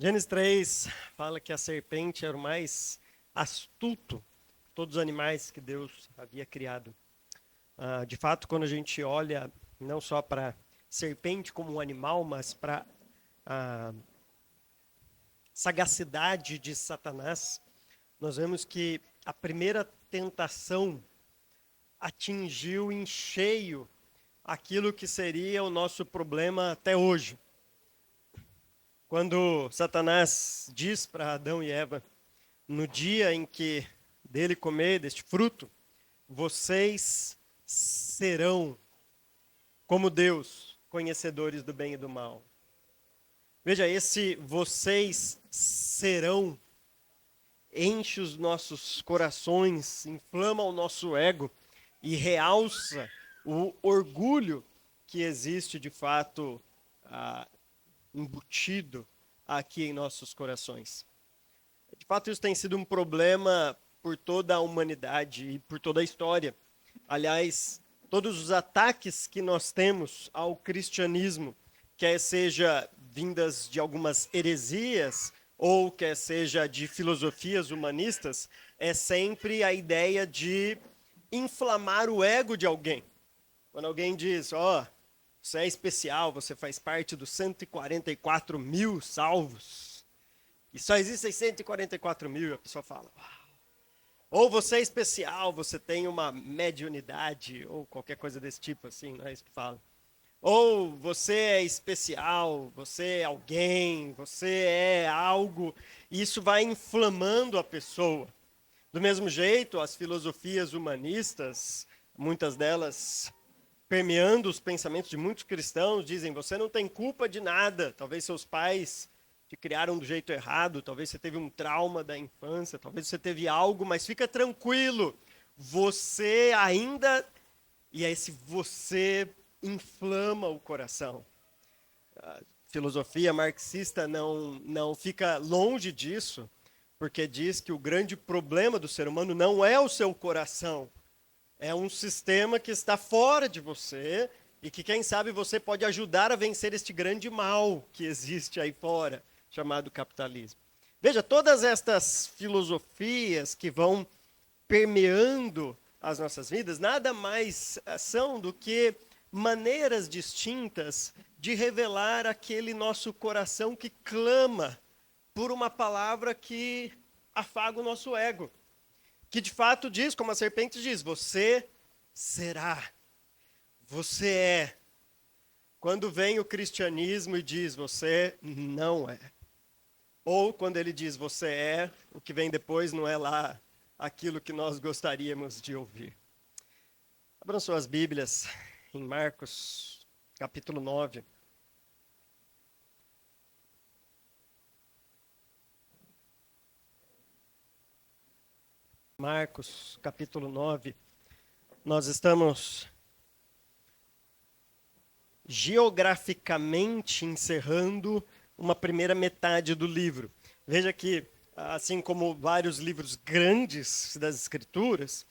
Gênesis 3 fala que a serpente era o mais astuto de todos os animais que Deus havia criado. De fato, quando a gente olha não só para serpente como um animal, mas para a sagacidade de Satanás, nós vemos que a primeira tentação atingiu em cheio aquilo que seria o nosso problema até hoje. Quando Satanás diz para Adão e Eva, no dia em que dele comer deste fruto, vocês serão como Deus, conhecedores do bem e do mal. Veja, esse vocês serão enche os nossos corações, inflama o nosso ego e realça o orgulho que existe de fato embutido aqui em nossos corações. De fato, isso tem sido um problema por toda a humanidade e por toda a história. Aliás, todos os ataques que nós temos ao cristianismo, quer seja vindas de algumas heresias ou quer seja de filosofias humanistas, é sempre a ideia de inflamar o ego de alguém. Quando alguém diz, você é especial, você faz parte dos 144 mil salvos, e só existem 144 mil, a pessoa fala, uau. Ou você é especial, você tem uma mediunidade, ou qualquer coisa desse tipo, assim, não é isso que fala. Ou você é especial, você é alguém, você é algo, e isso vai inflamando a pessoa. Do mesmo jeito, as filosofias humanistas, muitas delas permeando os pensamentos de muitos cristãos, dizem, você não tem culpa de nada, talvez seus pais te criaram do jeito errado, talvez você teve um trauma da infância, talvez você teve algo, mas fica tranquilo, você ainda, e esse você inflama o coração. A filosofia marxista não fica longe disso, porque diz que o grande problema do ser humano não é o seu coração, é um sistema que está fora de você e que, quem sabe, você pode ajudar a vencer este grande mal que existe aí fora, chamado capitalismo. Veja, todas estas filosofias que vão permeando as nossas vidas, nada mais são do que maneiras distintas de revelar aquele nosso coração que clama por uma palavra que afaga o nosso ego. Que de fato diz, como a serpente diz, você será, você é. Quando vem o cristianismo e diz, você não é. Ou quando ele diz, você é, o que vem depois não é lá aquilo que nós gostaríamos de ouvir. Abram suas Bíblias em Marcos, capítulo 9. Marcos, capítulo 9. Nós estamos geograficamente encerrando uma primeira metade do livro. Veja que, assim como vários livros grandes das Escrituras,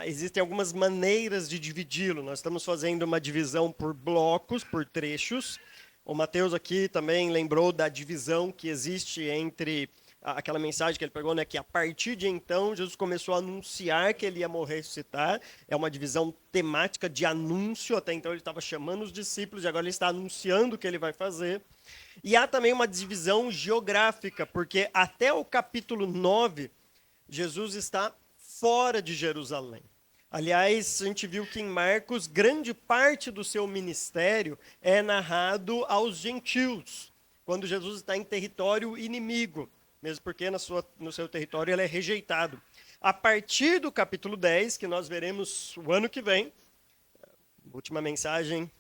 existem algumas maneiras de dividi-lo. Nós estamos fazendo uma divisão por blocos, por trechos. O Mateus aqui também lembrou da divisão que existe entre aquela mensagem que ele pegou, né, que a partir de então Jesus começou a anunciar que ele ia morrer e ressuscitar. É uma divisão temática de anúncio. Até então ele estava chamando os discípulos e agora ele está anunciando o que ele vai fazer. E há também uma divisão geográfica, porque até o capítulo 9, Jesus está fora de Jerusalém. Aliás, a gente viu que em Marcos, grande parte do seu ministério é narrado aos gentios, quando Jesus está em território inimigo, mesmo porque no seu território ele é rejeitado. A partir do capítulo 10, que nós veremos o ano que vem, última mensagem,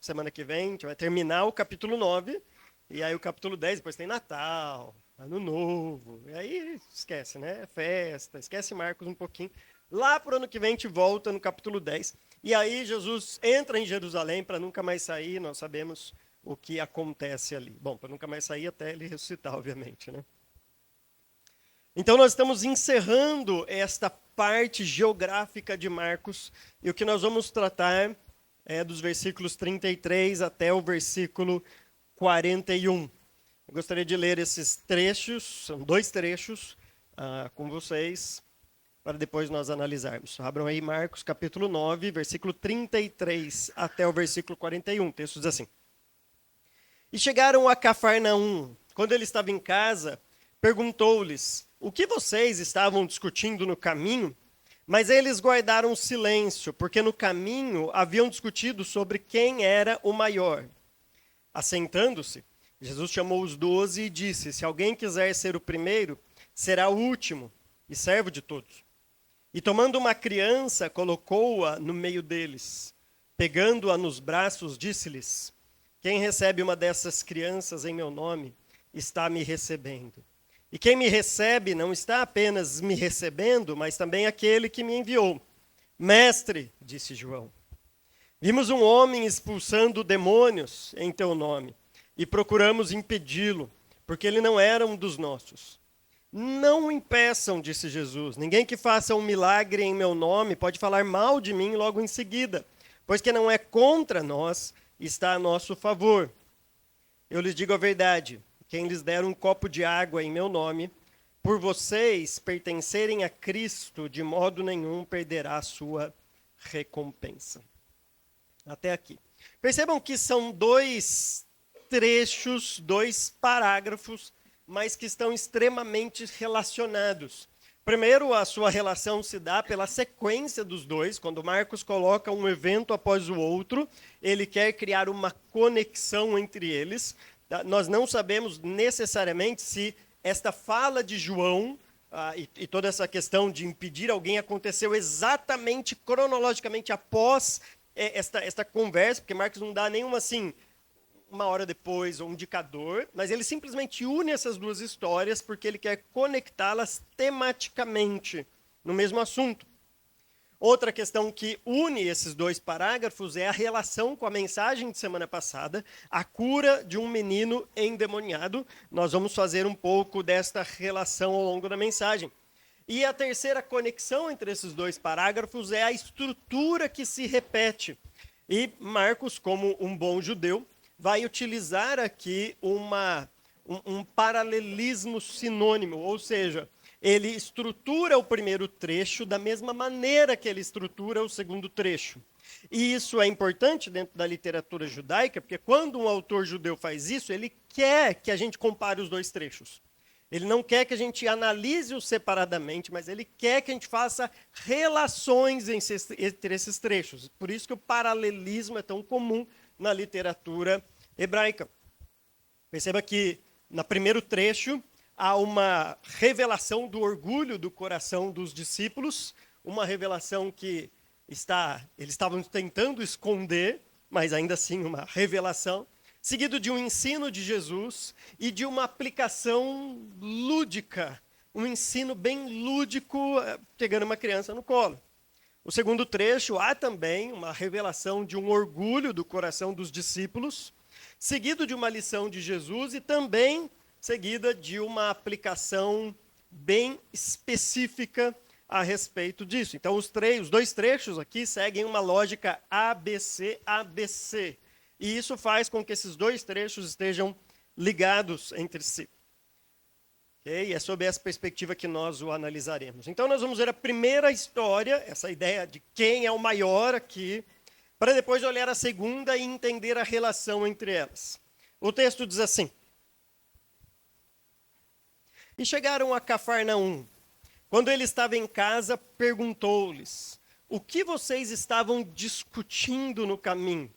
semana que vem, a gente vai terminar o capítulo 9, e aí o capítulo 10, depois tem Natal, Ano Novo, e aí esquece, né? Festa, esquece Marcos um pouquinho. Lá para o ano que vem a gente volta no capítulo 10. E aí Jesus entra em Jerusalém para nunca mais sair, nós sabemos o que acontece ali. Bom, para nunca mais sair até ele ressuscitar, obviamente, né? Então nós estamos encerrando esta parte geográfica de Marcos, e o que nós vamos tratar é dos versículos 33 até o versículo 41. Eu gostaria de ler esses trechos, são 2 trechos, com vocês, para depois nós analisarmos. Abram aí Marcos capítulo 9, versículo 33 até o versículo 41. Texto diz assim: E chegaram a Cafarnaum. Quando ele estava em casa, perguntou-lhes: O que vocês estavam discutindo no caminho? Mas eles guardaram silêncio, porque no caminho haviam discutido sobre quem era o maior. Assentando-se, Jesus chamou os 12 e disse: Se alguém quiser ser o primeiro, será o último e servo de todos. E tomando uma criança, colocou-a no meio deles. Pegando-a nos braços, disse-lhes: Quem recebe uma dessas crianças em meu nome, está me recebendo. E quem me recebe não está apenas me recebendo, mas também aquele que me enviou. Mestre, disse João, vimos um homem expulsando demônios em teu nome, e procuramos impedi-lo, porque ele não era um dos nossos. Não o impeçam, disse Jesus. Ninguém que faça um milagre em meu nome pode falar mal de mim logo em seguida, pois que não é contra nós, está a nosso favor. Eu lhes digo a verdade. Quem lhes der um copo de água em meu nome, por vocês pertencerem a Cristo, de modo nenhum perderá a sua recompensa. Até aqui. Percebam que são 2 trechos, 2 parágrafos, mas que estão extremamente relacionados. Primeiro, a sua relação se dá pela sequência dos 2. Quando Marcos coloca um evento após o outro, ele quer criar uma conexão entre eles. Nós não sabemos necessariamente se esta fala de João e toda essa questão de impedir alguém aconteceu exatamente cronologicamente após esta conversa, porque Marcos não dá nenhuma assim, 1 hora depois, ou um indicador, mas ele simplesmente une essas 2 histórias porque ele quer conectá-las tematicamente no mesmo assunto. Outra questão que une esses 2 parágrafos é a relação com a mensagem de semana passada, a cura de um menino endemoniado. Nós vamos fazer um pouco desta relação ao longo da mensagem. E a terceira conexão entre esses 2 parágrafos é a estrutura que se repete. E Marcos, como um bom judeu, vai utilizar aqui um paralelismo sinônimo, ou seja, ele estrutura o primeiro trecho da mesma maneira que ele estrutura o segundo trecho. E isso é importante dentro da literatura judaica, porque quando um autor judeu faz isso, ele quer que a gente compare os 2 trechos. Ele não quer que a gente analise-os separadamente, mas ele quer que a gente faça relações entre esses trechos. Por isso que o paralelismo é tão comum na literatura hebraica. Perceba que no primeiro trecho há uma revelação do orgulho do coração dos discípulos, uma revelação que eles estavam tentando esconder, mas ainda assim uma revelação, seguido de um ensino de Jesus e de uma aplicação lúdica, um ensino bem lúdico, pegando uma criança no colo. O segundo trecho, há também uma revelação de um orgulho do coração dos discípulos, seguido de uma lição de Jesus e também seguida de uma aplicação bem específica a respeito disso. Então, os 2 trechos aqui seguem uma lógica ABC, ABC. E isso faz com que esses 2 trechos estejam ligados entre si. Okay? É sob essa perspectiva que nós o analisaremos. Então, nós vamos ver a primeira história, essa ideia de quem é o maior aqui, para depois olhar a segunda e entender a relação entre elas. O texto diz assim: E chegaram a Cafarnaum. Quando ele estava em casa, perguntou-lhes: O que vocês estavam discutindo no caminho?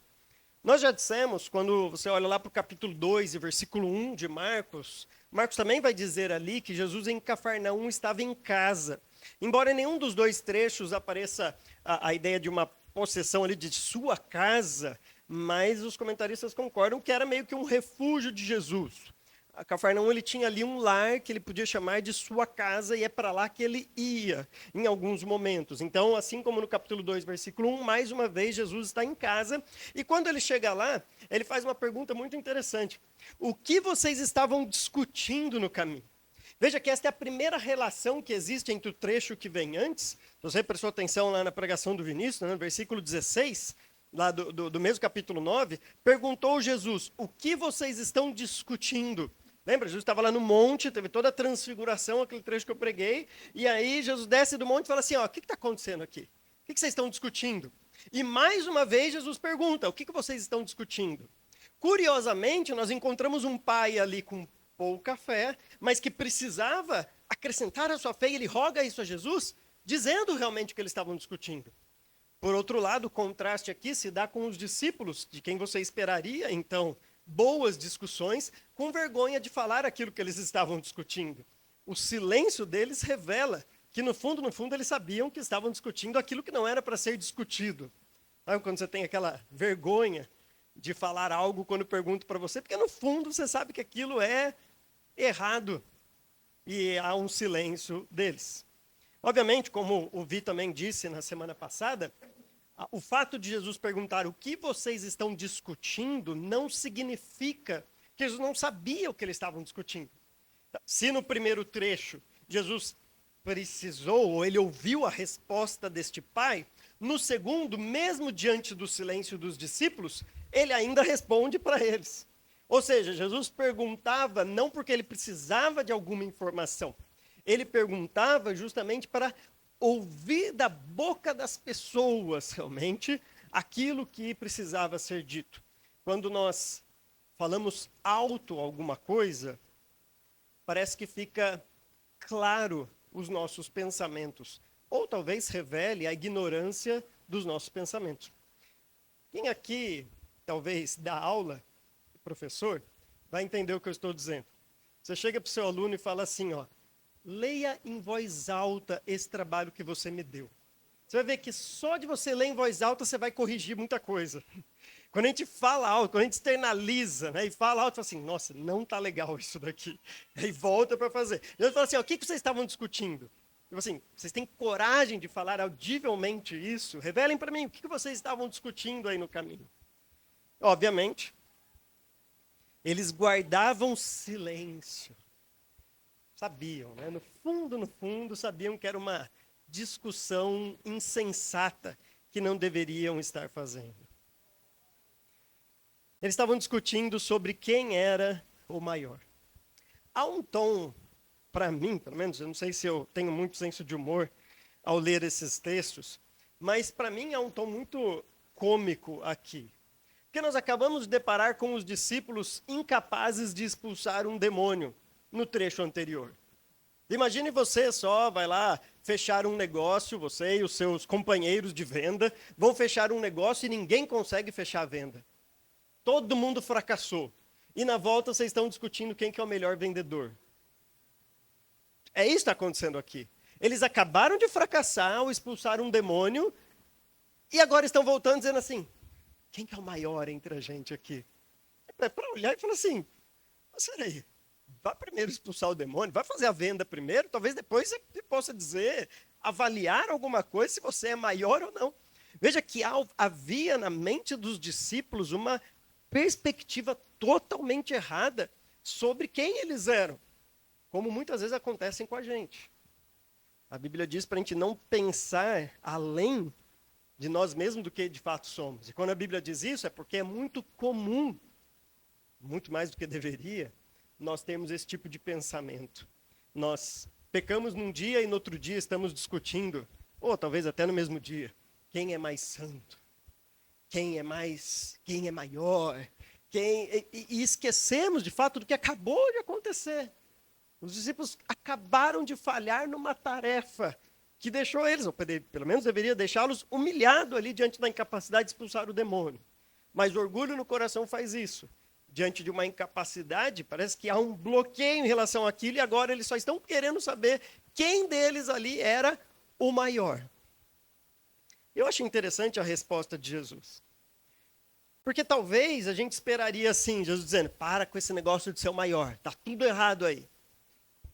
Nós já dissemos, quando você olha lá para o capítulo 2 e versículo 1 de Marcos, Marcos também vai dizer ali que Jesus em Cafarnaum estava em casa. Embora em nenhum dos 2 trechos apareça a ideia de uma possessão ali de sua casa, mas os comentaristas concordam que era meio que um refúgio de Jesus. A Cafarnaum, ele tinha ali um lar que ele podia chamar de sua casa, e é para lá que ele ia em alguns momentos. Então, assim como no capítulo 2, versículo 1, mais uma vez Jesus está em casa, e quando ele chega lá, ele faz uma pergunta muito interessante: o que vocês estavam discutindo no caminho? Veja que esta é a primeira relação que existe entre o trecho que vem antes. Se você prestou atenção lá na pregação do Vinícius, no versículo 16, lá do mesmo capítulo 9, perguntou Jesus: o que vocês estão discutindo? Lembra? Jesus estava lá no monte, teve toda a transfiguração, aquele trecho que eu preguei, e aí Jesus desce do monte e fala assim, ó, o que está acontecendo aqui? O que vocês estão discutindo? E mais uma vez Jesus pergunta, o que vocês estão discutindo? Curiosamente, nós encontramos um pai ali com pouca fé, mas que precisava acrescentar a sua fé, e ele roga isso a Jesus, dizendo realmente o que eles estavam discutindo. Por outro lado, o contraste aqui se dá com os discípulos, de quem você esperaria, então, boas discussões, com vergonha de falar aquilo que eles estavam discutindo. O silêncio deles revela que, no fundo, eles sabiam que estavam discutindo aquilo que não era para ser discutido. Sabe quando você tem aquela vergonha de falar algo quando pergunto para você? Porque, no fundo, você sabe que aquilo é errado e há um silêncio deles. Obviamente, como o Vi também disse na semana passada, o fato de Jesus perguntar o que vocês estão discutindo não significa que Jesus não sabia o que eles estavam discutindo. Se no primeiro trecho Jesus precisou, ou ele ouviu a resposta deste pai, no segundo, mesmo diante do silêncio dos discípulos, ele ainda responde para eles. Ou seja, Jesus perguntava não porque ele precisava de alguma informação, ele perguntava justamente para ouvir da boca das pessoas, realmente, aquilo que precisava ser dito. Quando nós falamos alto alguma coisa, parece que fica claro os nossos pensamentos, ou talvez revele a ignorância dos nossos pensamentos. Quem aqui, talvez, dá aula, professor, vai entender o que eu estou dizendo. Você chega para o seu aluno e fala assim, ó, leia em voz alta esse trabalho que você me deu. Você vai ver que só de você ler em voz alta, você vai corrigir muita coisa. Quando a gente fala alto, quando a gente externaliza, né, e fala alto, fala assim, nossa, não está legal isso daqui. Aí volta para fazer. Jesus fala assim, ó, o que vocês estavam discutindo? Eu assim, vocês têm coragem de falar audivelmente isso? Revelem para mim, o que vocês estavam discutindo aí no caminho? Obviamente, eles guardavam silêncio. Sabiam, né? No fundo, sabiam que era uma discussão insensata que não deveriam estar fazendo. Eles estavam discutindo sobre quem era o maior. Há um tom, para mim, pelo menos, eu não sei se eu tenho muito senso de humor ao ler esses textos, mas para mim há um tom muito cômico aqui. Porque nós acabamos de deparar com os discípulos incapazes de expulsar um demônio no trecho anterior. Imagine você só, vai lá fechar um negócio, você e os seus companheiros de venda vão fechar um negócio e ninguém consegue fechar a venda. Todo mundo fracassou. E na volta vocês estão discutindo quem que é o melhor vendedor. É isso que está acontecendo aqui. Eles acabaram de fracassar ao expulsar um demônio e agora estão voltando dizendo assim, quem que é o maior entre a gente aqui? É para olhar e falar assim, mas peraí, vai primeiro expulsar o demônio, vai fazer a venda primeiro, talvez depois você possa dizer, avaliar alguma coisa se você é maior ou não. Veja que havia na mente dos discípulos uma perspectiva totalmente errada sobre quem eles eram, como muitas vezes acontecem com a gente. A Bíblia diz para a gente não pensar além de nós mesmos do que de fato somos. E quando a Bíblia diz isso, é porque é muito comum, muito mais do que deveria, nós temos esse tipo de pensamento. Nós pecamos num dia e no outro dia estamos discutindo, ou talvez até no mesmo dia, quem é mais santo, quem é maior, e esquecemos de fato do que acabou de acontecer. Os discípulos acabaram de falhar numa tarefa que deixou eles, ou pelo menos deveria deixá-los humilhados ali diante da incapacidade de expulsar o demônio. Mas o orgulho no coração faz isso. Diante de uma incapacidade, parece que há um bloqueio em relação àquilo e agora eles só estão querendo saber quem deles ali era o maior. Eu acho interessante a resposta de Jesus. Porque talvez a gente esperaria assim, Jesus dizendo, para com esse negócio de ser o maior, está tudo errado aí.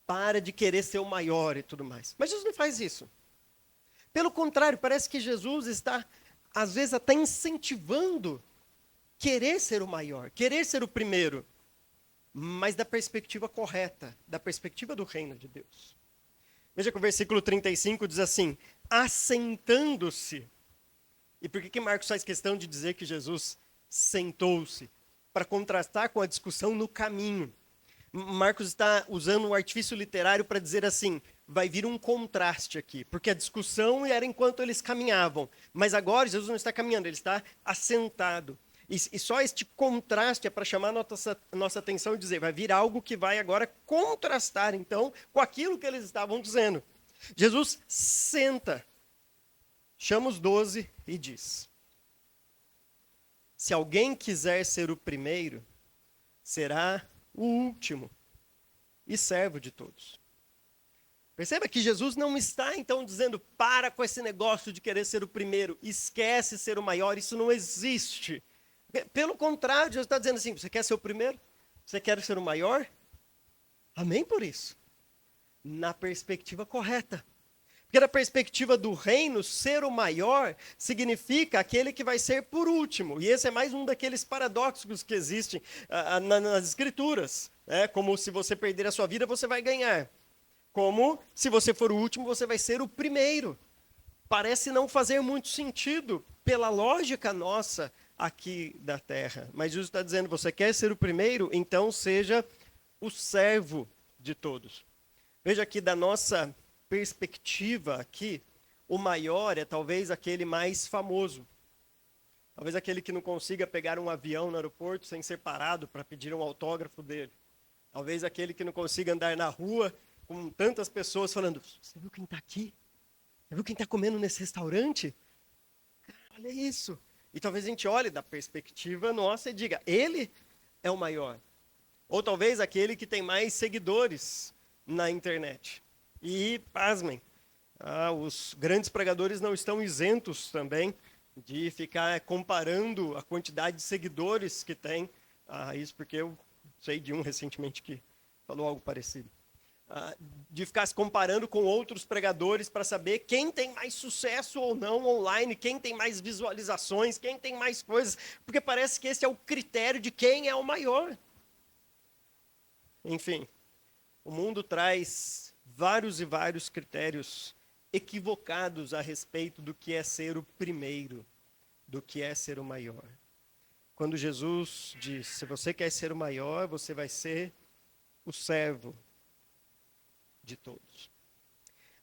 Para de querer ser o maior e tudo mais. Mas Jesus não faz isso. Pelo contrário, parece que Jesus está, às vezes, até incentivando querer ser o maior, querer ser o primeiro, mas da perspectiva correta, da perspectiva do reino de Deus. Veja que o versículo 35 diz assim, assentando-se. E por que Marcos faz questão de dizer que Jesus sentou-se? Para contrastar com a discussão no caminho. Marcos está usando um artifício literário para dizer assim, vai vir um contraste aqui, porque a discussão era enquanto eles caminhavam, mas agora Jesus não está caminhando, ele está assentado. E só este contraste é para chamar a nossa atenção e dizer, vai vir algo que vai agora contrastar, então, com aquilo que eles estavam dizendo. Jesus senta, chama os 12 e diz, se alguém quiser ser o primeiro, será o último e servo de todos. Perceba que Jesus não está, então, dizendo, para com esse negócio de querer ser o primeiro, esquece ser o maior, isso não existe. Pelo contrário, Jesus está dizendo assim, você quer ser o primeiro? Você quer ser o maior? Amém por isso. Na perspectiva correta. Porque na perspectiva do reino, ser o maior significa aquele que vai ser por último. E esse é mais um daqueles paradoxos que existem nas escrituras. Como se você perder a sua vida, você vai ganhar. Como se você for o último, você vai ser o primeiro. Parece não fazer muito sentido pela lógica nossa aqui da terra. Mas Jesus está dizendo, você quer ser o primeiro? Então seja o servo de todos. Veja que da nossa perspectiva aqui, o maior é talvez aquele mais famoso. Talvez aquele que não consiga pegar um avião no aeroporto sem ser parado para pedir um autógrafo dele. Talvez aquele que não consiga andar na rua com tantas pessoas falando, você viu quem está aqui? Você viu quem está comendo nesse restaurante? Cara, olha isso. E talvez a gente olhe da perspectiva nossa e diga, ele é o maior. Ou talvez aquele que tem mais seguidores na internet. E, pasmem, os grandes pregadores não estão isentos também de ficar comparando a quantidade de seguidores que tem. Isso porque eu sei de um recentemente que falou algo parecido. De ficar se comparando com outros pregadores para saber quem tem mais sucesso ou não online, quem tem mais visualizações, quem tem mais coisas, porque parece que esse é o critério de quem é o maior. Enfim, o mundo traz vários e vários critérios equivocados a respeito do que é ser o primeiro, do que é ser o maior. Quando Jesus diz, se você quer ser o maior, você vai ser o servo de todos.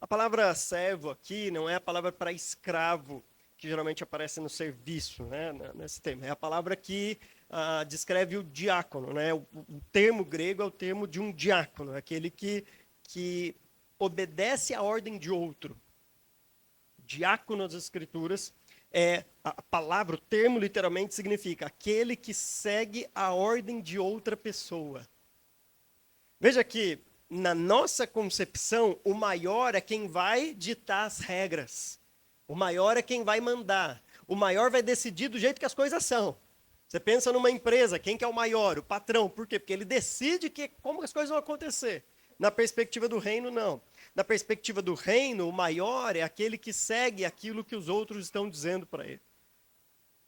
A palavra servo aqui não é a palavra para escravo, que geralmente aparece no serviço, né, nesse termo. É a palavra que descreve o diácono. Né? O termo grego é o termo de um diácono, aquele que obedece à ordem de outro. Diácono nas Escrituras é a palavra, o termo literalmente significa aquele que segue a ordem de outra pessoa. Veja que na nossa concepção, o maior é quem vai ditar as regras. O maior é quem vai mandar. O maior vai decidir do jeito que as coisas são. Você pensa numa empresa, quem que é o maior? O patrão. Por quê? Porque ele decide como as coisas vão acontecer. Na perspectiva do reino, não. Na perspectiva do reino, o maior é aquele que segue aquilo que os outros estão dizendo para ele.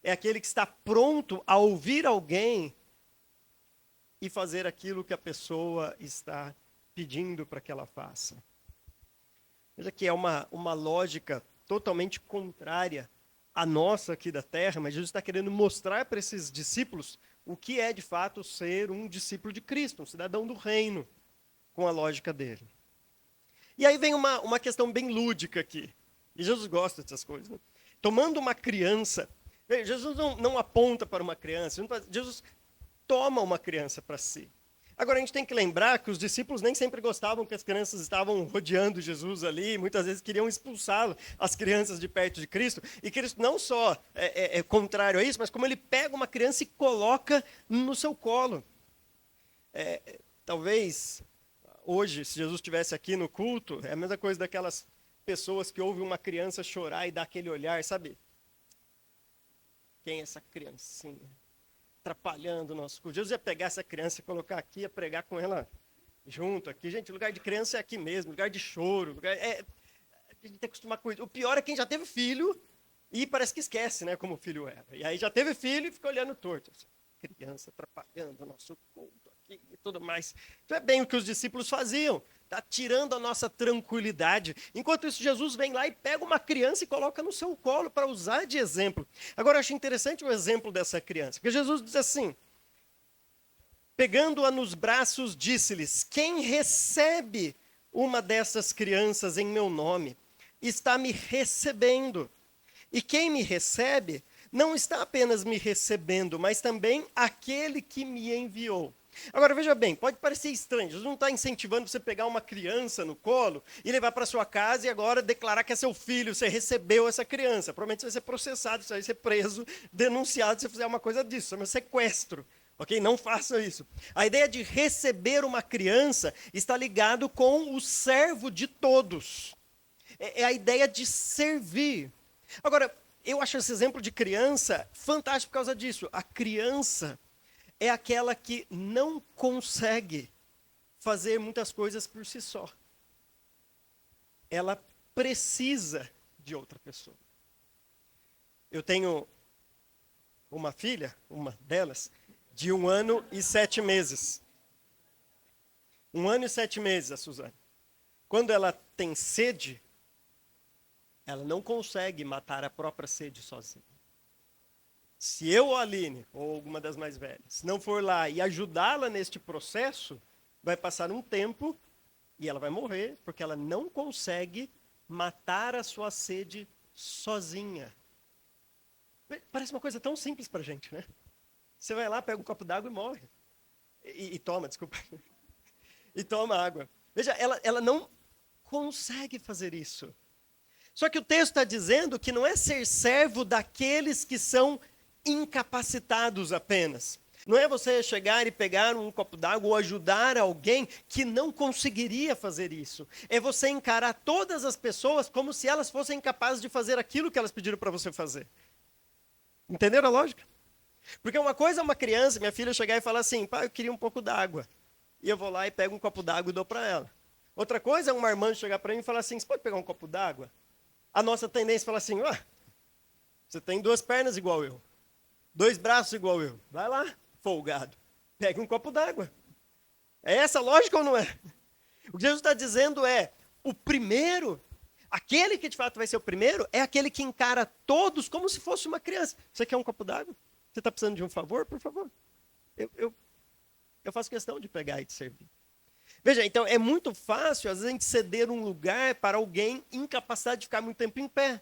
É aquele que está pronto a ouvir alguém e fazer aquilo que a pessoa está pedindo para que ela faça. Veja que é uma lógica totalmente contrária à nossa aqui da terra, mas Jesus está querendo mostrar para esses discípulos o que é de fato ser um discípulo de Cristo, um cidadão do reino, com a lógica dele. E aí vem uma questão bem lúdica aqui, e Jesus gosta dessas coisas. Né? Tomando uma criança, Jesus não aponta para uma criança, Jesus toma uma criança para si. Agora, a gente tem que lembrar que os discípulos nem sempre gostavam que as crianças estavam rodeando Jesus ali, muitas vezes queriam expulsá-lo, as crianças de perto de Cristo, e Cristo não só é contrário a isso, mas como ele pega uma criança e coloca no seu colo. Talvez, hoje, se Jesus estivesse aqui no culto, é a mesma coisa daquelas pessoas que ouvem uma criança chorar e dá aquele olhar, sabe? Quem é essa criancinha? Atrapalhando o nosso culto. Jesus ia pegar essa criança e colocar aqui, ia pregar com ela junto aqui. Gente, o lugar de criança é aqui mesmo, lugar de choro. A gente tem que acostumar com isso. O pior é quem já teve filho e parece que esquece, né, como o filho era. E aí já teve filho e fica olhando torto. Assim, criança atrapalhando o nosso culto aqui e tudo mais. Então é bem o que os discípulos faziam. Está tirando a nossa tranquilidade. Enquanto isso, Jesus vem lá e pega uma criança e coloca no seu colo para usar de exemplo. Agora, eu acho interessante o exemplo dessa criança. Porque Jesus diz assim, Pegando-a nos braços, disse-lhes: quem recebe uma dessas crianças em meu nome, está me recebendo. E quem me recebe, não está apenas me recebendo, mas também aquele que me enviou. Agora, veja bem, pode parecer estranho, Jesus não está incentivando você pegar uma criança no colo e levar para sua casa e agora declarar que é seu filho, você recebeu essa criança. Provavelmente você vai ser processado, você vai ser preso, denunciado se você fizer uma coisa disso, chama sequestro. Ok? Não faça isso. A ideia de receber uma criança está ligado com o servo de todos. É a ideia de servir. Agora, eu acho esse exemplo de criança fantástico por causa disso. A criança é aquela que não consegue fazer muitas coisas por si só. Ela precisa de outra pessoa. Eu tenho uma filha, uma delas, de 1 ano e 7 meses. 1 ano e 7 meses, a Suzane. Quando ela tem sede, ela não consegue matar a própria sede sozinha. Se eu ou a Aline, ou alguma das mais velhas, não for lá e ajudá-la neste processo, vai passar um tempo e ela vai morrer, porque ela não consegue matar a sua sede sozinha. Parece uma coisa tão simples pra gente, né? Você vai lá, pega um copo d'água e morre. E toma, desculpa. E toma água. Veja, ela não consegue fazer isso. Só que o texto está dizendo que não é ser servo daqueles que são incapacitados apenas. Não é você chegar e pegar um copo d'água ou ajudar alguém que não conseguiria fazer isso. É você encarar todas as pessoas como se elas fossem incapazes de fazer aquilo que elas pediram para você fazer. Entenderam a lógica? Porque uma coisa é uma criança, minha filha, chegar e falar assim: pai, eu queria um pouco d'água. E eu vou lá e pego um copo d'água e dou para ela. Outra coisa é uma irmã chegar para mim e falar assim: você pode pegar um copo d'água? A nossa tendência é falar assim: você tem 2 pernas igual eu. 2 braços igual eu. Vai lá, folgado. Pega um copo d'água. É essa a lógica ou não é? O que Jesus está dizendo é, o primeiro, aquele que de fato vai ser o primeiro, é aquele que encara todos como se fosse uma criança. Você quer um copo d'água? Você está precisando de um favor? Por favor. Eu faço questão de pegar e de servir. Veja, então é muito fácil, às vezes, a gente ceder um lugar para alguém incapacitado de ficar muito tempo em pé.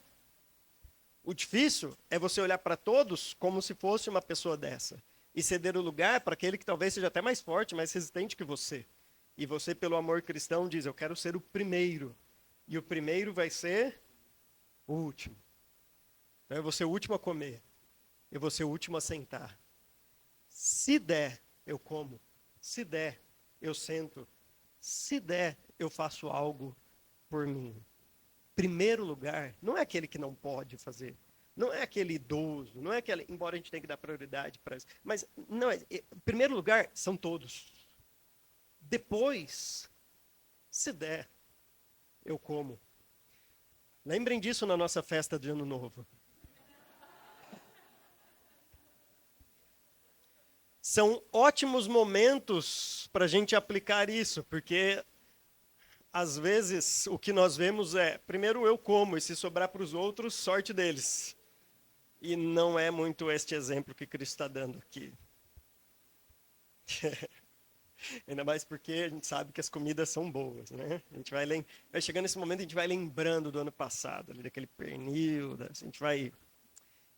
O difícil é você olhar para todos como se fosse uma pessoa dessa. E ceder o lugar para aquele que talvez seja até mais forte, mais resistente que você. E você, pelo amor cristão, diz: eu quero ser o primeiro. E o primeiro vai ser o último. Então eu vou ser o último a comer. Eu vou ser o último a sentar. Se der, eu como. Se der, eu sento. Se der, eu faço algo por mim. Primeiro lugar, não é aquele que não pode fazer. Não é aquele idoso, não é aquele, embora a gente tenha que dar prioridade para isso. Mas, não, primeiro lugar, são todos. Depois, se der, eu como. Lembrem disso na nossa festa de Ano Novo. São ótimos momentos para a gente aplicar isso, porque às vezes o que nós vemos é, primeiro eu como, e se sobrar para os outros, sorte deles. E não é muito este exemplo que Cristo está dando aqui. Ainda mais porque a gente sabe que as comidas são boas, né? A gente vai chegando nesse momento, a gente vai lembrando do ano passado, ali, daquele pernil, a gente vai...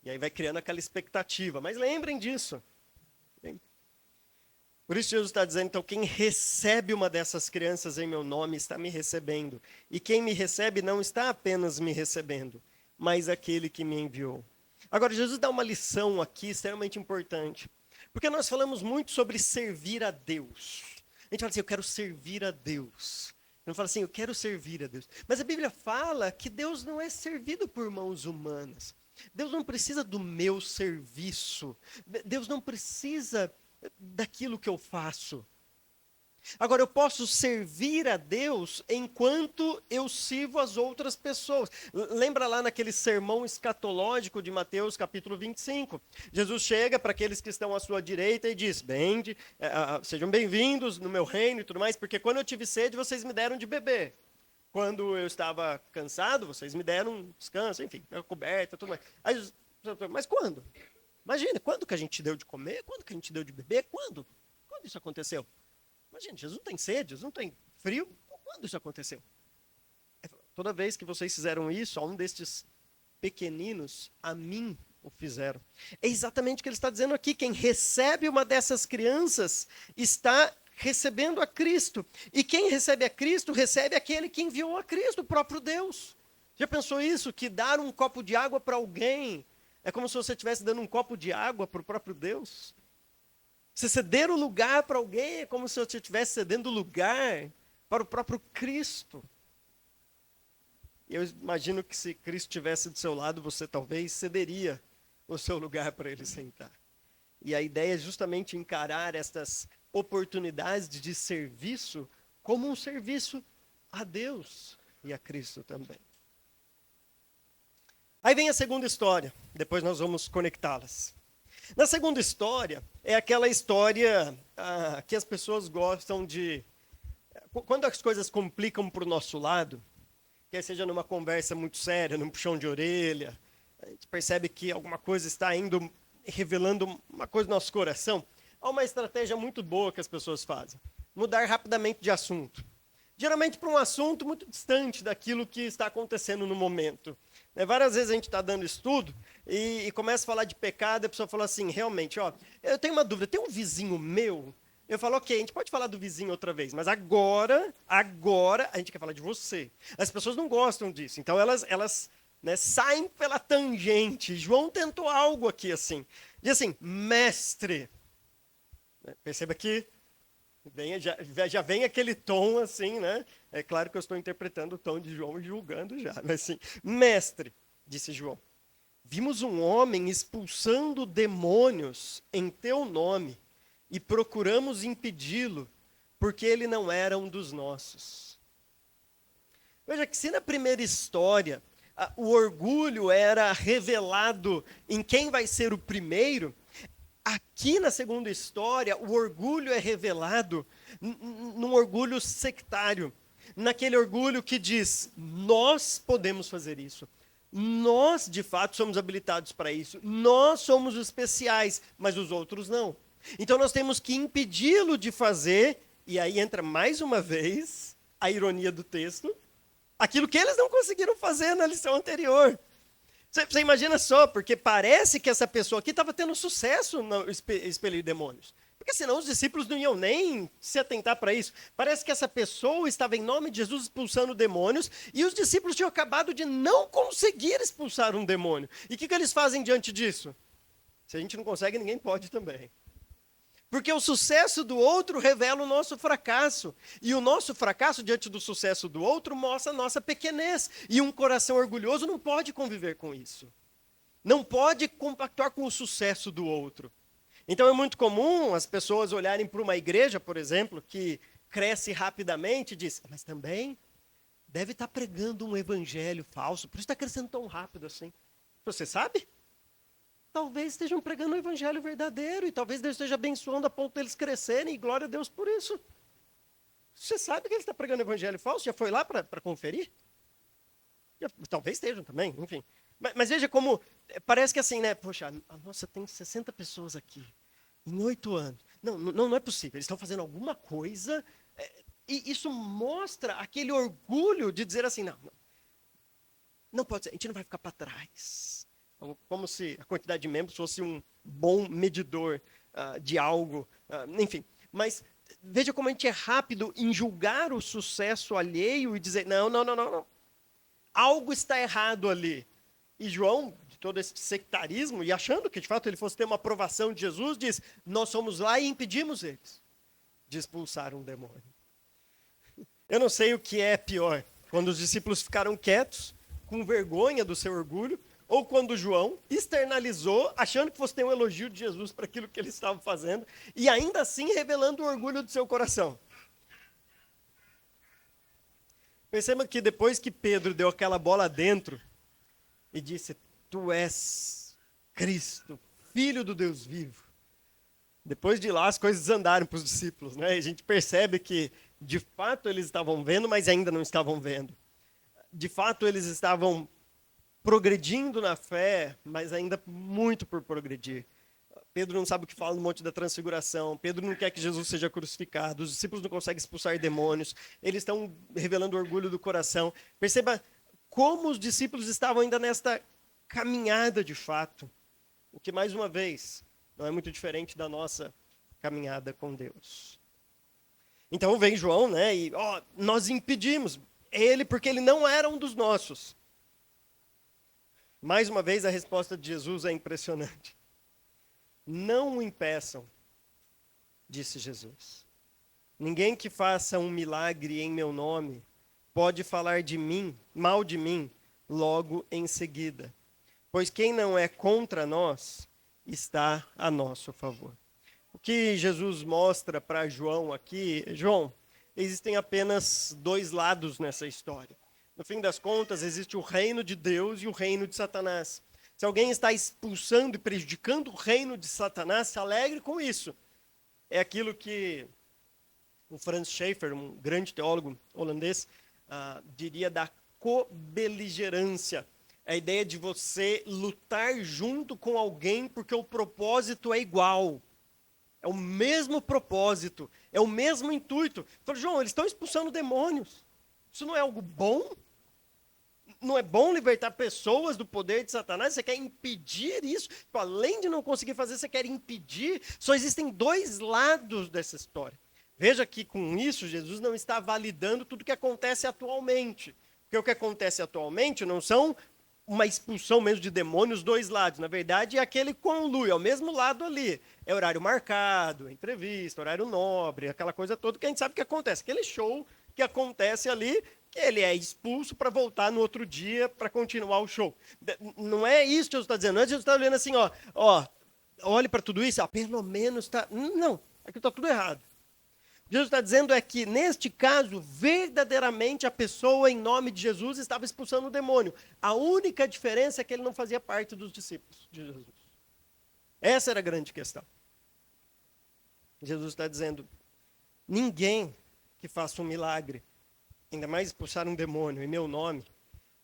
E aí vai criando aquela expectativa. Mas lembrem disso. Por isso Jesus está dizendo, então, quem recebe uma dessas crianças em meu nome está me recebendo. E quem me recebe não está apenas me recebendo, mas aquele que me enviou. Agora, Jesus dá uma lição aqui extremamente importante. Porque nós falamos muito sobre servir a Deus. A gente fala assim, eu quero servir a Deus. Não fala assim, eu quero servir a Deus. Mas a Bíblia fala que Deus não é servido por mãos humanas. Deus não precisa do meu serviço. Deus não precisa daquilo que eu faço. Agora, eu posso servir a Deus enquanto eu sirvo as outras pessoas. Lembra lá naquele sermão escatológico de Mateus capítulo 25? Jesus chega para aqueles que estão à sua direita e diz, sejam bem-vindos no meu reino e tudo mais, porque quando eu tive sede, vocês me deram de beber. Quando eu estava cansado, vocês me deram um descanso, enfim, coberta, tudo mais. Aí Jesus, mas quando? Imagina, quando que a gente deu de comer? Quando que a gente deu de beber? Quando quando isso aconteceu? Imagina, Jesus não tem sede, Jesus não tem frio. Quando isso aconteceu? Toda vez que vocês fizeram isso, a um destes pequeninos, a mim o fizeram. É exatamente o que ele está dizendo aqui. Quem recebe uma dessas crianças está recebendo a Cristo. E quem recebe a Cristo, recebe aquele que enviou a Cristo, o próprio Deus. Já pensou isso? Que dar um copo de água para alguém é como se você estivesse dando um copo de água para o próprio Deus? Se ceder o lugar para alguém é como se você estivesse cedendo o lugar para o próprio Cristo. Eu imagino que se Cristo estivesse do seu lado, você talvez cederia o seu lugar para ele sentar. E a ideia é justamente encarar estas oportunidades de serviço como um serviço a Deus e a Cristo também. Aí vem a segunda história, depois nós vamos conectá-las. Na segunda história, é aquela história que as pessoas gostam de... Quando as coisas complicam para o nosso lado, quer seja numa conversa muito séria, num puxão de orelha, a gente percebe que alguma coisa está indo, revelando uma coisa no nosso coração, há uma estratégia muito boa que as pessoas fazem. Mudar rapidamente de assunto. Geralmente para um assunto muito distante daquilo que está acontecendo no momento. Várias vezes a gente está dando estudo e começa a falar de pecado, e a pessoa fala assim, realmente, eu tenho uma dúvida, tem um vizinho meu? Eu falo, ok, a gente pode falar do vizinho outra vez, mas agora, a gente quer falar de você. As pessoas não gostam disso, então elas saem pela tangente. João tentou algo aqui assim, diz assim, mestre. Perceba que já vem aquele tom assim, né? É claro que eu estou interpretando o tom de João e julgando já, mas assim, mestre, disse João, vimos um homem expulsando demônios em teu nome e procuramos impedi-lo, porque ele não era um dos nossos. Veja que se na primeira história o orgulho era revelado em quem vai ser o primeiro, aqui na segunda história, o orgulho é revelado num orgulho sectário. Naquele orgulho que diz, nós podemos fazer isso. Nós, de fato, somos habilitados para isso. Nós somos os especiais, mas os outros não. Então nós temos que impedi-lo de fazer, e aí entra mais uma vez a ironia do texto, aquilo que eles não conseguiram fazer na lição anterior. Você imagina só, porque parece que essa pessoa aqui estava tendo sucesso no expelir demônios. Porque senão os discípulos não iam nem se atentar para isso. Parece que essa pessoa estava em nome de Jesus expulsando demônios e os discípulos tinham acabado de não conseguir expulsar um demônio. E o que eles fazem diante disso? Se a gente não consegue, ninguém pode também. Porque o sucesso do outro revela o nosso fracasso. E o nosso fracasso diante do sucesso do outro mostra a nossa pequenez. E um coração orgulhoso não pode conviver com isso. Não pode compactuar com o sucesso do outro. Então é muito comum as pessoas olharem para uma igreja, por exemplo, que cresce rapidamente e diz, mas também deve estar pregando um evangelho falso, por isso está crescendo tão rápido assim. Você sabe? Talvez estejam pregando o evangelho verdadeiro e talvez Deus esteja abençoando a ponto deles crescerem e glória a Deus por isso. Você sabe que ele está pregando o evangelho falso? Já foi lá para conferir? Talvez estejam também, enfim. Mas veja como, parece que assim, né? Poxa, nossa, tem 60 pessoas aqui em 8 anos. Não é possível, eles estão fazendo alguma coisa e isso mostra aquele orgulho de dizer assim, não pode ser, a gente não vai ficar para trás. Como se a quantidade de membros fosse um bom medidor de algo, enfim. Mas veja como a gente é rápido em julgar o sucesso alheio e dizer, não. Algo está errado ali. E João, de todo esse sectarismo, e achando que de fato ele fosse ter uma aprovação de Jesus, diz, nós fomos lá e impedimos eles de expulsar um demônio. Eu não sei o que é pior, quando os discípulos ficaram quietos, com vergonha do seu orgulho, ou quando João externalizou, achando que fosse ter um elogio de Jesus para aquilo que ele estava fazendo, e ainda assim revelando o orgulho do seu coração. Perceba que depois que Pedro deu aquela bola dentro e disse, tu és Cristo, Filho do Deus vivo. Depois de lá as coisas andaram para os discípulos, né? E a gente percebe que de fato eles estavam vendo, mas ainda não estavam vendo. De fato eles estavam progredindo na fé, mas ainda muito por progredir. Pedro não sabe o que fala no Monte da Transfiguração. Pedro não quer que Jesus seja crucificado. Os discípulos não conseguem expulsar demônios. Eles estão revelando orgulho do coração. Perceba como os discípulos estavam ainda nesta caminhada de fato. O que, mais uma vez, não é muito diferente da nossa caminhada com Deus. Então vem João, né? E nós impedimos ele porque ele não era um dos nossos. Mais uma vez, a resposta de Jesus é impressionante. Não o impeçam, disse Jesus. Ninguém que faça um milagre em meu nome pode falar de mim, mal de mim, logo em seguida. Pois quem não é contra nós está a nosso favor. O que Jesus mostra para João aqui, João, existem apenas dois lados nessa história. No fim das contas, existe o reino de Deus e o reino de Satanás. Se alguém está expulsando e prejudicando o reino de Satanás, se alegre com isso. É aquilo que o Franz Schaeffer, um grande teólogo holandês, diria da cobeligerância. É a ideia de você lutar junto com alguém porque o propósito é igual. É o mesmo propósito, é o mesmo intuito. Fala, João, eles estão expulsando demônios. Isso não é algo bom? Não é bom libertar pessoas do poder de Satanás? Você quer impedir isso? Além de não conseguir fazer, você quer impedir? Só existem dois lados dessa história. Veja que com isso, Jesus não está validando tudo o que acontece atualmente. Porque o que acontece atualmente não são uma expulsão mesmo de demônios, dois lados. Na verdade, é aquele conluio, é o mesmo lado ali. É horário marcado, é entrevista, horário nobre, aquela coisa toda que a gente sabe que acontece. Aquele show que acontece ali, que ele é expulso para voltar no outro dia para continuar o show. Não é isso que Jesus está dizendo. Não é Jesus está olhando assim, olhe para tudo isso, pelo menos está... Não, aqui está tudo errado. O que Jesus está dizendo é que, neste caso, verdadeiramente a pessoa, em nome de Jesus, estava expulsando o demônio. A única diferença é que ele não fazia parte dos discípulos de Jesus. Essa era a grande questão. Jesus está dizendo, ninguém que faça um milagre, ainda mais expulsar um demônio em meu nome,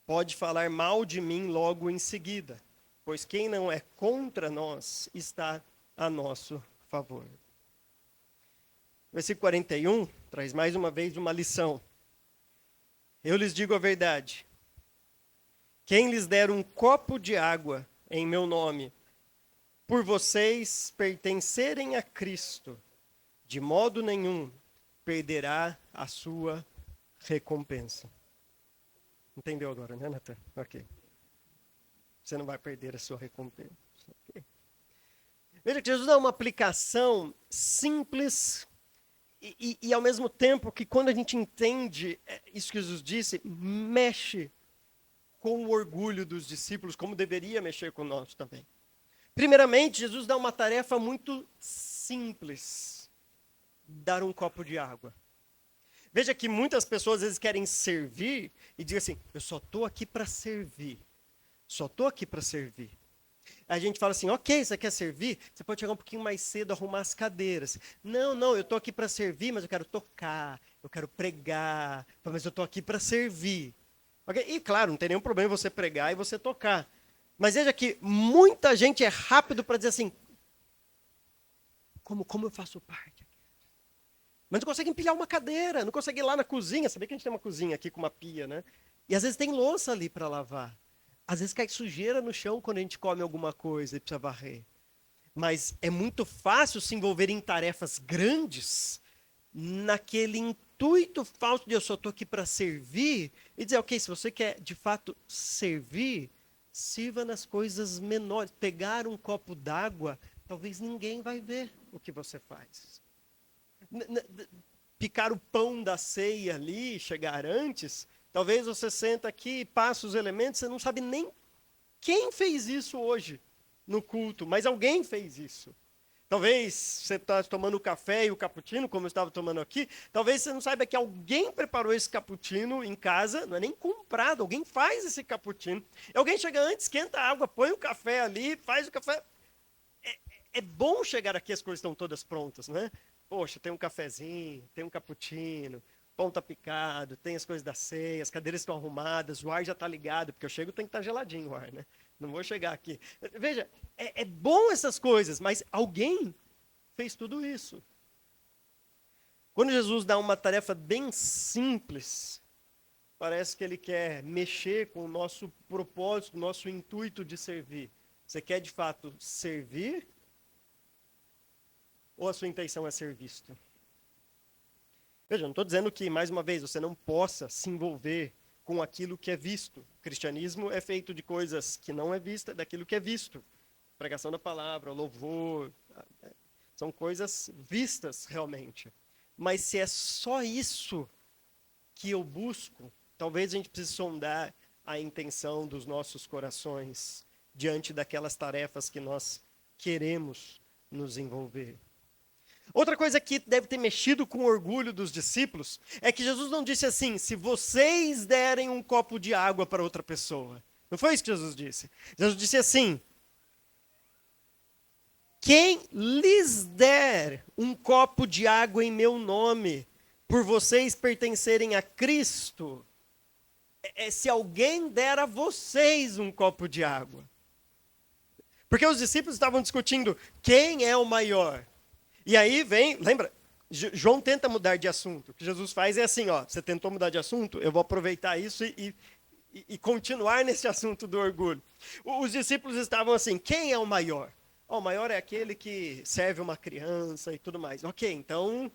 pode falar mal de mim logo em seguida, pois quem não é contra nós está a nosso favor. Versículo 41 traz mais uma vez uma lição. Eu lhes digo a verdade. Quem lhes der um copo de água em meu nome, por vocês pertencerem a Cristo, de modo nenhum perderá a sua recompensa. Entendeu agora, né, Natan? Ok. Você não vai perder a sua recompensa. Okay. Veja que Jesus dá uma aplicação simples e ao mesmo tempo que quando a gente entende isso que Jesus disse, mexe com o orgulho dos discípulos, como deveria mexer com nós também. Primeiramente, Jesus dá uma tarefa muito simples, dar um copo de água. Veja que muitas pessoas às vezes querem servir e dizem assim, eu só estou aqui para servir, só estou aqui para servir. A gente fala assim, ok, você quer servir? Você pode chegar um pouquinho mais cedo, arrumar as cadeiras. Não, eu estou aqui para servir, mas eu quero tocar, eu quero pregar, mas eu estou aqui para servir. Okay? E claro, não tem nenhum problema você pregar e você tocar. Mas veja que muita gente é rápido para dizer assim, como eu faço parte? Mas não consegue empilhar uma cadeira, não consegue ir lá na cozinha. Sabia que a gente tem uma cozinha aqui com uma pia, né? E às vezes tem louça ali para lavar. Às vezes cai sujeira no chão quando a gente come alguma coisa e precisa varrer. Mas é muito fácil se envolver em tarefas grandes, naquele intuito falso de eu só estou aqui para servir, e dizer, ok, se você quer de fato servir, sirva nas coisas menores. Pegar um copo d'água, talvez ninguém vai ver o que você faz. Picar o pão da ceia ali, chegar antes, talvez você senta aqui e passa os elementos, você não sabe nem quem fez isso hoje no culto, mas alguém fez isso. Talvez você está tomando o café e o cappuccino, como eu estava tomando aqui, talvez você não saiba que alguém preparou esse cappuccino em casa, não é nem comprado, alguém faz esse cappuccino. E alguém chega antes, esquenta a água, põe o café ali, faz o café. É bom chegar aqui, as coisas estão todas prontas, né? Poxa, tem um cafezinho, tem um cappuccino, pão tá picado, tem as coisas da ceia, as cadeiras estão arrumadas, o ar já está ligado, porque eu chego tem que estar geladinho o ar, né? Não vou chegar aqui. Veja, é bom essas coisas, mas alguém fez tudo isso. Quando Jesus dá uma tarefa bem simples, parece que ele quer mexer com o nosso propósito, o nosso intuito de servir. Você quer de fato servir? Ou a sua intenção é ser visto? Veja, não estou dizendo que, mais uma vez, você não possa se envolver com aquilo que é visto. O cristianismo é feito de coisas que não é vista, daquilo que é visto. Pregação da palavra, louvor, são coisas vistas realmente. Mas se é só isso que eu busco, talvez a gente precise sondar a intenção dos nossos corações diante daquelas tarefas que nós queremos nos envolver. Outra coisa que deve ter mexido com o orgulho dos discípulos é que Jesus não disse assim: se vocês derem um copo de água para outra pessoa. Não foi isso que Jesus disse. Jesus disse assim: quem lhes der um copo de água em meu nome, por vocês pertencerem a Cristo, se alguém der a vocês um copo de água. Porque os discípulos estavam discutindo quem é o maior. E aí vem, lembra, João tenta mudar de assunto. O que Jesus faz é assim, ó, você tentou mudar de assunto, eu vou aproveitar isso e continuar nesse assunto do orgulho. Os discípulos estavam assim, quem é o maior? O maior é aquele que serve uma criança e tudo mais. Ok, então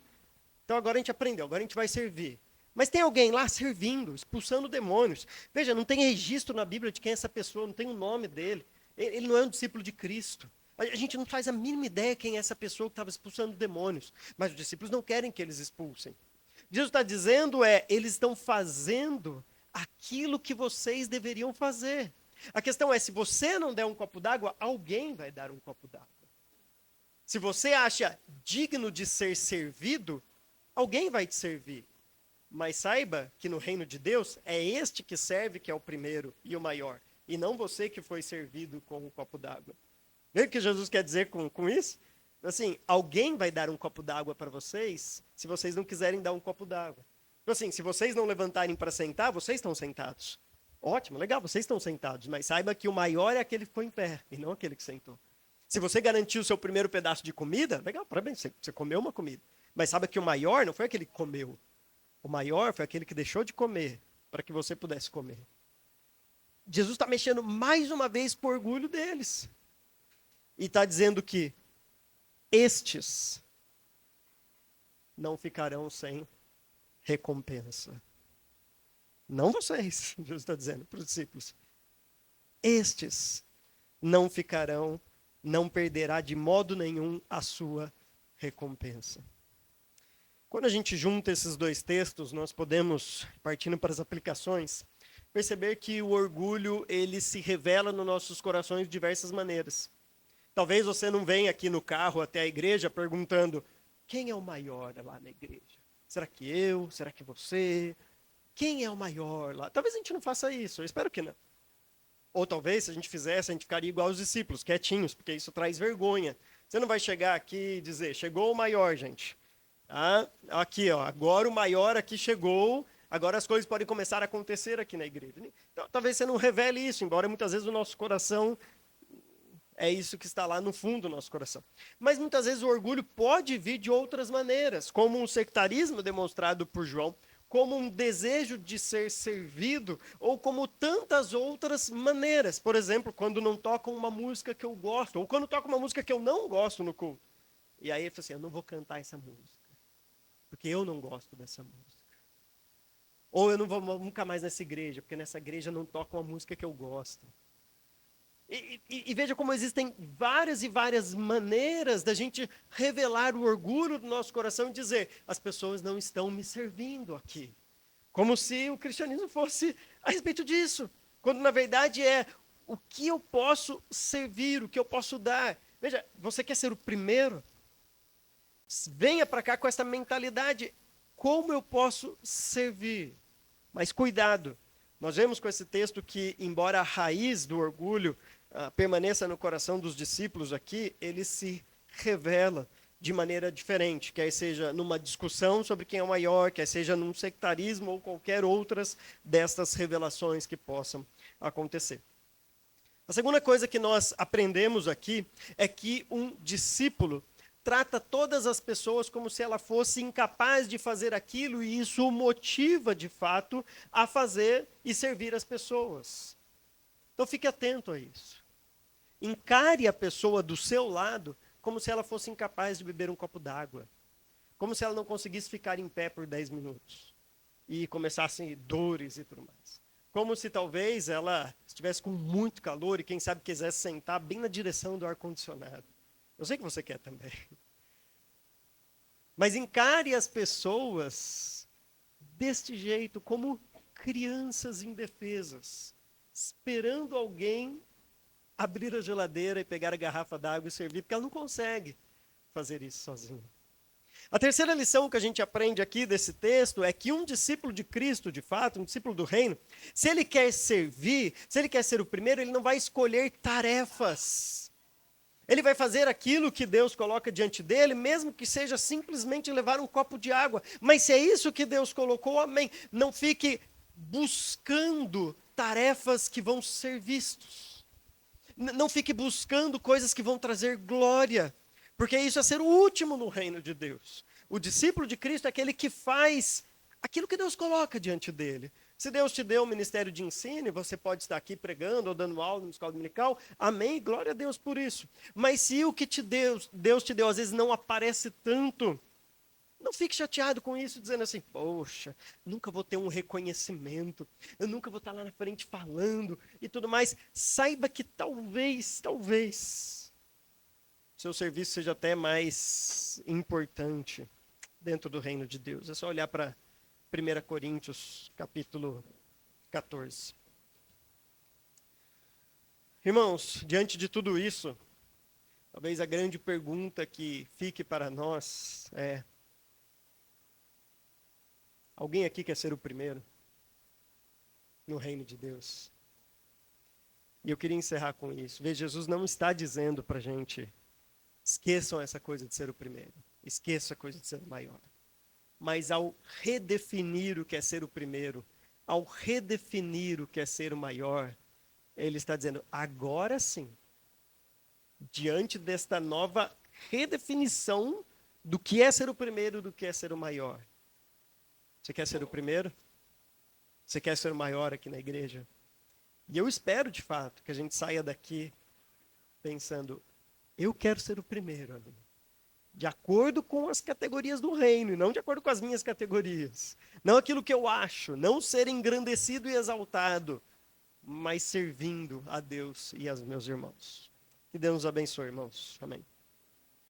agora a gente aprendeu, agora a gente vai servir. Mas tem alguém lá servindo, expulsando demônios. Veja, não tem registro na Bíblia de quem é essa pessoa, não tem o nome dele. Ele não é um discípulo de Cristo. A gente não faz a mínima ideia quem é essa pessoa que estava expulsando demônios. Mas os discípulos não querem que eles expulsem. Jesus está dizendo eles estão fazendo aquilo que vocês deveriam fazer. A questão é, se você não der um copo d'água, alguém vai dar um copo d'água. Se você acha digno de ser servido, alguém vai te servir. Mas saiba que no reino de Deus, é este que serve que é o primeiro e o maior. E não você que foi servido com um copo d'água. Vê o que Jesus quer dizer com isso? Assim, alguém vai dar um copo d'água para vocês, se vocês não quiserem dar um copo d'água. Assim, se vocês não levantarem para sentar, vocês estão sentados. Ótimo, legal, vocês estão sentados, mas saiba que o maior é aquele que ficou em pé, e não aquele que sentou. Se você garantiu o seu primeiro pedaço de comida, legal, parabéns, você comeu uma comida. Mas saiba que o maior não foi aquele que comeu. O maior foi aquele que deixou de comer, para que você pudesse comer. Jesus está mexendo mais uma vez com o orgulho deles. E está dizendo que estes não ficarão sem recompensa. Não vocês, Jesus está dizendo para os discípulos. Estes não ficarão, não perderá de modo nenhum a sua recompensa. Quando a gente junta esses dois textos, nós podemos, partindo para as aplicações, perceber que o orgulho, ele se revela nos nossos corações de diversas maneiras. Talvez você não venha aqui no carro até a igreja perguntando, quem é o maior lá na igreja? Será que eu? Será que você? Quem é o maior lá? Talvez a gente não faça isso, eu espero que não. Ou talvez, se a gente fizesse, a gente ficaria igual os discípulos, quietinhos, porque isso traz vergonha. Você não vai chegar aqui e dizer, chegou o maior, gente. Ah, aqui, ó, agora o maior aqui chegou, agora as coisas podem começar a acontecer aqui na igreja. Então, talvez você não revele isso, embora muitas vezes o nosso coração é isso que está lá no fundo do nosso coração. Mas muitas vezes o orgulho pode vir de outras maneiras, como um sectarismo demonstrado por João, como um desejo de ser servido, ou como tantas outras maneiras. Por exemplo, quando não tocam uma música que eu gosto, ou quando tocam uma música que eu não gosto no culto. E aí ele fala assim, eu não vou cantar essa música, porque eu não gosto dessa música. Ou eu não vou nunca mais nessa igreja, porque nessa igreja não toca uma música que eu gosto. E veja como existem várias e várias maneiras da gente revelar o orgulho do nosso coração e dizer, as pessoas não estão me servindo aqui. Como se o cristianismo fosse a respeito disso. Quando na verdade é o que eu posso servir, o que eu posso dar. Veja, você quer ser o primeiro? Venha para cá com essa mentalidade. Como eu posso servir? Mas cuidado. Nós vemos com esse texto que, embora a raiz do orgulho permaneça no coração dos discípulos aqui, ele se revela de maneira diferente, quer seja numa discussão sobre quem é o maior, quer seja num sectarismo ou qualquer outras destas revelações que possam acontecer. A segunda coisa que nós aprendemos aqui é que um discípulo trata todas as pessoas como se ela fosse incapaz de fazer aquilo, e isso o motiva, de fato, a fazer e servir as pessoas. Então fique atento a isso. Encare a pessoa do seu lado como se ela fosse incapaz de beber um copo d'água. Como se ela não conseguisse ficar em pé por 10 minutos. E começassem dores e tudo mais. Como se talvez ela estivesse com muito calor e quem sabe quisesse sentar bem na direção do ar-condicionado. Eu sei que você quer também. Mas encare as pessoas deste jeito, como crianças indefesas, esperando alguém abrir a geladeira e pegar a garrafa d'água e servir, porque ela não consegue fazer isso sozinha. A terceira lição que a gente aprende aqui desse texto é que um discípulo de Cristo, de fato, um discípulo do reino, se ele quer servir, se ele quer ser o primeiro, ele não vai escolher tarefas. Ele vai fazer aquilo que Deus coloca diante dele, mesmo que seja simplesmente levar um copo de água. Mas se é isso que Deus colocou, amém. Não fique buscando tarefas que vão ser vistos. Não fique buscando coisas que vão trazer glória, porque isso é ser o último no reino de Deus. O discípulo de Cristo é aquele que faz aquilo que Deus coloca diante dele. Se Deus te deu um ministério de ensino, você pode estar aqui pregando ou dando aula na escola dominical, amém, glória a Deus por isso. Mas se o que Deus te deu às vezes não aparece tanto, não fique chateado com isso, dizendo assim, poxa, nunca vou ter um reconhecimento, eu nunca vou estar lá na frente falando e tudo mais. Saiba que talvez, seu serviço seja até mais importante dentro do reino de Deus. É só olhar para 1 Coríntios, capítulo 14. Irmãos, diante de tudo isso, talvez a grande pergunta que fique para nós é: alguém aqui quer ser o primeiro no reino de Deus? E eu queria encerrar com isso. Veja, Jesus não está dizendo para a gente, esqueçam essa coisa de ser o primeiro. Esqueça a coisa de ser o maior. Mas ao redefinir o que é ser o primeiro, ao redefinir o que é ser o maior, ele está dizendo, agora sim, diante desta nova redefinição do que é ser o primeiro, do que é ser o maior. Você quer ser o primeiro? Você quer ser o maior aqui na igreja? E eu espero, de fato, que a gente saia daqui pensando, eu quero ser o primeiro ali. De acordo com as categorias do reino, e não de acordo com as minhas categorias. Não aquilo que eu acho, não ser engrandecido e exaltado, mas servindo a Deus e aos meus irmãos. Que Deus nos abençoe, irmãos. Amém.